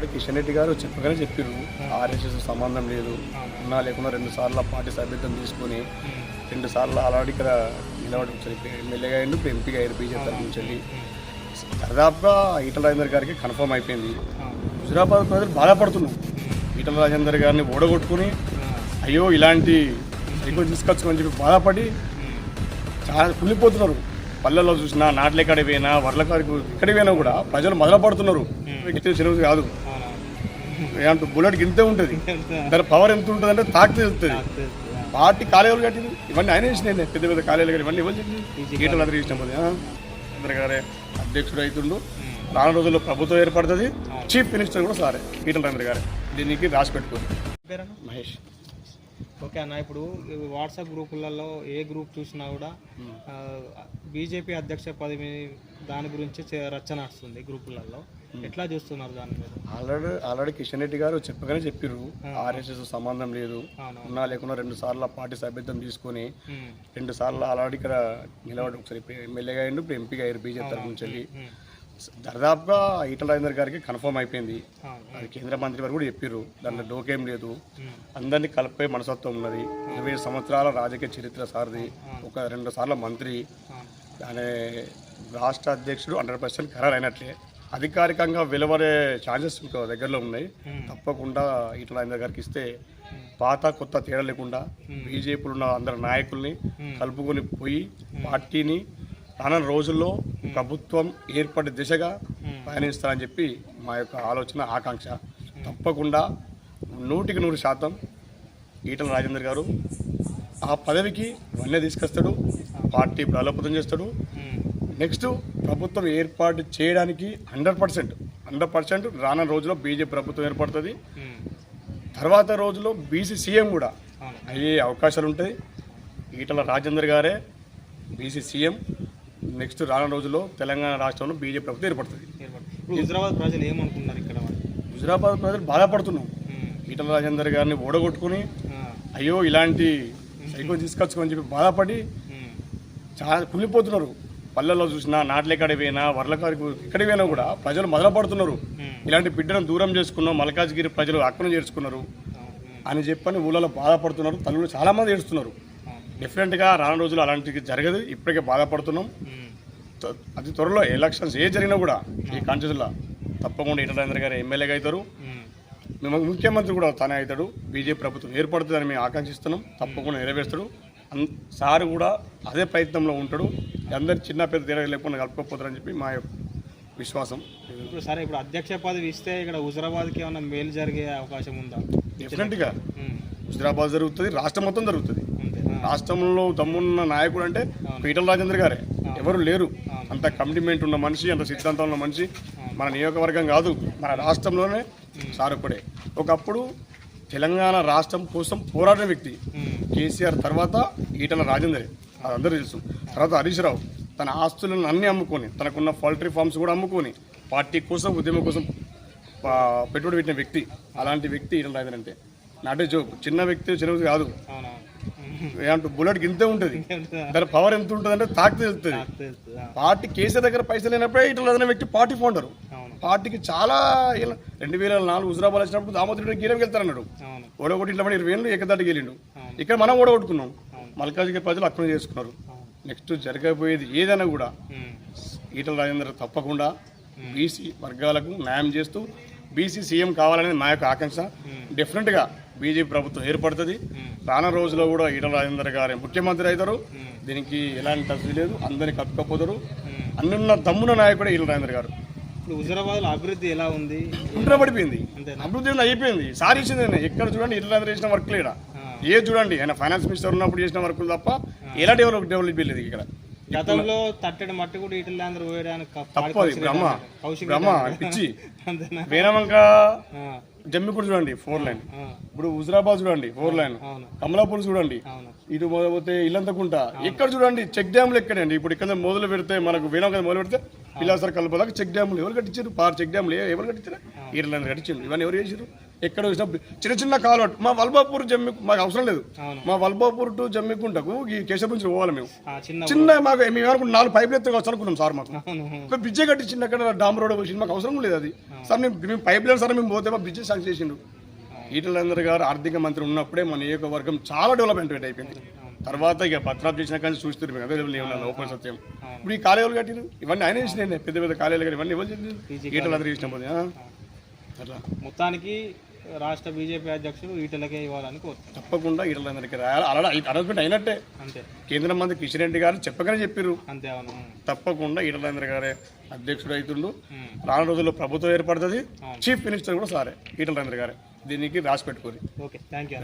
Already Kishan Reddy గారు చెప్పగానే చెప్పారు ఆర్ఎస్ఎస్ సంబంధం లేదు ఉన్నా లేకుండా 2 సార్లు పార్టీ సభ్యత్వం తీసుకొని 2 సార్లు ఆల్రెడీ ఇక్కడ నిలబడి ఎమ్మెల్యేగా అయ్యిండు, ఇప్పుడు ఎంపీగా అయ్యారు బీజేపీ తరఫు నుంచి వెళ్ళి. దాదాపుగా ఈటల రాజేందర్ గారికి కన్ఫర్మ్ అయిపోయింది. హుజురాబాద్ ప్రజలు బాధపడుతున్నాం. ఈటల రాజేందర్ గారిని ఓడగొట్టుకుని అయ్యో ఇలాంటి సైకో తీసుకొచ్చుకొని చెప్పి బాధపడి చాలా కుళ్ళిపోతున్నారు. పల్లెల్లో చూసినా నాట్లెక్కడికి పోయినా వర్లకాడికి ఎక్కడికి పోయినా కూడా ప్రజలు మొదలుపడుతున్నారు. చెరువు కాదు ఏమంటే బుల్లెట్ గింతే ఉంటుంది, దాని పవర్ ఎంత ఉంటుంది అంటే తాకితే వెళ్తుంది. పార్టీ కాలేజీలు కట్టింది ఇవన్నీ ఆయన చేసినాయి, పెద్ద పెద్ద కాలేజీలు కట్టి ఇవన్నీ ఇవ్వాలి ఈటలు అందరూ ఇచ్చినప్పుడు చంద్ర గారే అధ్యక్షుడు అవుతుండు. రాను రోజుల్లో ప్రభుత్వం ఏర్పడుతుంది, చీఫ్ మినిస్టర్ కూడా సారే ఈటల రాజేందర్ గారే. దీనికి రాసి పెట్టుకోండి. మహేష్. ఓకే అన్న, ఇప్పుడు వాట్సాప్ గ్రూపులలో ఏ గ్రూప్ చూసినా కూడా బీజేపీ అధ్యక్ష పదవి దాని గురించి రచ్చన వస్తుంది గ్రూపులలో. ఎట్లా చూస్తున్నారు దాని మీద? ఆల్రెడీ కిషన్ రెడ్డి గారు చెప్పగానే చెప్పారు ఆర్ఎస్ఎస్ సంబంధం లేదు ఉన్నా లేకుండా 2 సార్లు పార్టీ సభ్యత్వం తీసుకొని 2 సార్లు ఆల్రెడీ ఇక్కడ నిలబడి ఒకసారి ఎమ్మెల్యేగా అయ్యిండు, ఇప్పుడు ఎంపీగా అయ్యారు బీజేపీ తరఫు నుంచి వెళ్ళి. దాదాపుగా ఈటల రాజేందర్ గారికి కన్ఫర్మ్ అయిపోయింది. అది కేంద్ర మంత్రి వారు కూడా చెప్పారు, దాంట్లో డోకేం లేదు. అందరినీ కలిపే మనస్తత్వం ఉన్నది. 20 సంవత్సరాల రాజకీయ చరిత్ర సారది, ఒక 2 సార్ల మంత్రి, దాని రాష్ట్ర అధ్యక్షుడు 100% ఖరారు అయినట్లే. అధికారికంగా వెలువడే ఛాన్సెస్ దగ్గరలో ఉన్నాయి. తప్పకుండా ఈటల రాజేందర్ గారికి ఇస్తే పాత కొత్త తేడా లేకుండా బీజేపీలో ఉన్న అందరి నాయకుల్ని కలుపుకొని పోయి పార్టీని రానున్న రోజుల్లో ప్రభుత్వం ఏర్పడే దిశగా పయనిస్తారని చెప్పి మా యొక్క ఆలోచన, ఆకాంక్ష. తప్పకుండా 100కి 100% ఈటల రాజేందర్ గారు ఆ పదవికి వన్నె తీసుకొస్తాడు, పార్టీ బలోపేతం చేస్తాడు. నెక్స్ట్ ప్రభుత్వం ఏర్పాటు చేయడానికి 100% రానున్న రోజుల్లో బీజేపీ ప్రభుత్వం ఏర్పడుతుంది. తర్వాత రోజుల్లో బీసీ సీఎం కూడా అయ్యే అవకాశాలు ఉంటాయి. ఈటల రాజేందర్ గారే బీసీ సీఎం. నెక్స్ట్ రానున్న రోజుల్లో తెలంగాణ రాష్ట్రంలో బీజేపీ ప్రభుత్వం ఏర్పడుతుంది. హుజురాబాద్ ప్రజలు ఏమనుకున్నారు? ఇక్కడ హుజురాబాద్ ప్రజలు బాధపడుతున్నాం. ఈటల రాజేందర్ గారిని ఓడగొట్టుకుని అయ్యో ఇలాంటి సైకో తీసుకొచ్చుకొని చెప్పి బాధపడి చాలా కుళ్ళిపోతున్నారు. పల్లెల్లో చూసినా నాట్లెక్కడికి పోయినా వర్లకాడికి ఎక్కడికి పోయినా కూడా ప్రజలు మొదలుపడుతున్నారు. ఇలాంటి బిడ్డను దూరం చేసుకున్నాం, మల్కాజ్గిరి ప్రజలు అక్కను చేర్చుకున్నారు అని చెప్పని ఊళ్ళలో బాధపడుతున్నారు. తల్లులు చాలామంది ఏడుస్తున్నారు. డిఫరెంట్గా రానున్న రోజులు అలాంటివి జరగదు. ఇప్పటికే బాధపడుతున్నాం. అతి త్వరలో ఎలక్షన్స్ ఏ జరిగినా కూడా ఈ కాన్స్టిట్యూన్సీలో తప్పకుండా ఈటల రాజేందర్ గారు ఎమ్మెల్యేగా అవుతారు, మేము ముఖ్యమంత్రి కూడా తానే అవుతాడు. బీజేపీ ప్రభుత్వం ఏర్పడుతుందని మేము ఆకాంక్షిస్తున్నాం. తప్పకుండా నెరవేరుస్తాడు. సార్ కూడా అదే ప్రయత్నంలో ఉంటాడు. అందరు చిన్న పెద్ద తేడా లేకుండా కలుపుకోపోతారని చెప్పి మా యొక్క విశ్వాసం. ఇప్పుడు సరే, ఇప్పుడు అధ్యక్ష పదవి ఇస్తే ఇక్కడ హుజురాబాద్కి ఏమైనా మేలు జరిగే అవకాశం ఉందా? డెఫినెట్గా హుజురాబాద్ జరుగుతుంది, రాష్ట్రం మొత్తం జరుగుతుంది. రాష్ట్రంలో దమ్మున్న నాయకుడు అంటే ఈటల రాజేందర్ గారే, ఎవరు లేరు. అంత కమిట్మెంట్ ఉన్న మనిషి, అంత సిద్ధాంతం ఉన్న మనిషి. మన నియోజకవర్గం కాదు, మన రాష్ట్రంలోనే సార్ ఒక్కడే. ఒకప్పుడు తెలంగాణ రాష్ట్రం కోసం పోరాడిన వ్యక్తి కేసీఆర్ తర్వాత ఈటల రాజేందరే, అది అందరూ తెలుసు. తర్వాత హరీష్ రావు తన ఆస్తులను అన్నీ అమ్ముకొని, తనకున్న పౌల్ట్రీ ఫార్మ్స్ కూడా అమ్ముకొని పార్టీ కోసం, ఉద్యమం కోసం పెట్టుబడి పెట్టిన వ్యక్తి. అలాంటి వ్యక్తి ఈటల రాజేందర్ అంటే నాటే జోక్. చిన్న వ్యక్తి చెరువు కాదు, ఏమంటే బుల్లెట్ గింతే ఉంటుంది, దాని పవర్ ఎంత ఉంటుంది అంటే తాకితే వెళ్తుంది. పార్టీ కేసీఆర్ దగ్గర పైసలు లేనప్పుడే ఈటల రాజేందర్ వ్యక్తి పార్టీ ఫౌండర్. పార్టీకి చాలా 2004 హుజురాబాద్ వచ్చినప్పుడు దామోదర్ గీరం వెళ్తారన్నాడు. ఓడగొట్టి ఇట్లా 20 ఏళ్ళు ఏకదాటి గెలిండు. ఇక్కడ మనం ఓడగొట్టుకున్నాం. మల్కాజ్గిరి ప్రజలు అక్కడ చేసుకున్నారు. నెక్స్ట్ జరగబోయేది ఏదైనా కూడా ఈటల రాజేందర్ తప్పకుండా బీసీ వర్గాలకు న్యాయం చేస్తూ బీసీ సీఎం కావాలనేది మా యొక్క ఆకాంక్ష. డెఫినెట్గా బీజేపీ ప్రభుత్వం ఏర్పడుతుంది. రానున్న రోజుల్లో కూడా ఈటల రాజేందర్ గారే ముఖ్యమంత్రి అవుతారు. దీనికి ఎలాంటి తస్సు లేదు, అందరినీ కప్పుకపోతారు. అన్నున్న దమ్మున నాయకుడే ఈటల రాజేందర్ గారు. ఇప్పుడు హుజురాబాద్లో అభివృద్ధి ఎలా ఉంది? కుంటున పడిపోయింది. అభివృద్ధి అయిపోయింది. సార్ ఇచ్చింది ఎక్కడ చూడండి ఈటల రాజేందర్ చేసిన వర్క్ లేడా ఏ చూడండి. ఆయన ఫైనాన్స్ మినిస్టర్ ఉన్నప్పుడు చేసిన వర్క్ తప్ప ఎలా డెవలప్ లేదు ఇక్కడ. గతంలో తట్టడి మట్టి కూడా ఈటల రాజేందర్ పోయడానికి తప్పది. బ్రహ్మ పిచ్చి వేనవంక జమ్మికూడ చూడండి 4 లైన్, ఇప్పుడు హుజురాబాద్ చూడండి 4 లైన్, కమలాపూర్ చూడండి, ఇటు పోతే ఇల్లంతకుంట ఎక్కడ చూడండి చెక్ డ్యామ్లు ఎక్కడండి. ఇప్పుడు ఇక్కడ మొదలు పెడితే మనకు వేనవంక మొదలు పెడితే పిల్లాసర్ కలుపులకు చెక్ డ్యాములు ఎవరు కట్టించారు? 6 చెక్ డ్యాములు ఎవరు కట్టించారు? ఈటలందరూ కట్టించారు. ఇవన్నీ ఎవరు చేశారు? ఎక్కడ చూసినా చిన్న చిన్న కాలువట్ మా వల్బాపూర్ జమ్మి మాకు అవసరం లేదు. మా వల్బాపూర్ టు జమ్మికుంటకు ఈ కేశవ నుంచి పోవాలి మేము. చిన్న మాకు మేము ఏమనుకుంటున్నాం 4 పైపులు ఎత్తుకు వచ్చి అనుకున్నాం సార్. మాకు ఒక బ్రిడ్జే కట్టించింది అక్కడ డామ్ రోడ్ వచ్చింది. మాకు అవసరం లేదు అది సార్. మేము పైప్ లైన్ సార్ మేము పోతే మా బ్రిడ్జే శాంక్షన్ చేసిండు. ఈటలందరూ గారు ఆర్థిక మంత్రి ఉన్నప్పుడే మన నియోజకవర్గం చాలా డెవలప్మెంట్ అయిపోయింది. తర్వాత ఇక పత్రాలు చేసిన కానీ చూస్తారు మేము అదే లోపల సత్యం. ఇప్పుడు ఈ కాలేజీలు కట్టిరు ఇవన్నీ ఆయన చేసిన పెద్ద పెద్ద కాలేజీలు కట్టి ఇవన్నీ ఎవరు చేసింది? ఈటలందరూ చేసిన పోతే అట్లా మొత్తానికి రాష్ట్ర బీజేపీ అధ్యక్షుడు ఈటలకే ఇవ్వాలని కోరుతారు. తప్పకుండా ఈటలందరికీ అనౌన్స్మెంట్ అయినట్టే. అంతే కేంద్ర మంత్రి కిషన్ రెడ్డి గారు చెప్పగానే చెప్పారు. అంతే అవును. తప్పకుండా ఈటలందరి గారే అధ్యక్షుడు అవుతుండు. రాను రోజుల్లో ప్రభుత్వం ఏర్పడుతుంది. చీఫ్ మినిస్టర్ కూడా సారే ఈటలందరి గారే. దీనికి రాసి పెట్టుకోరు. Okay, thank you.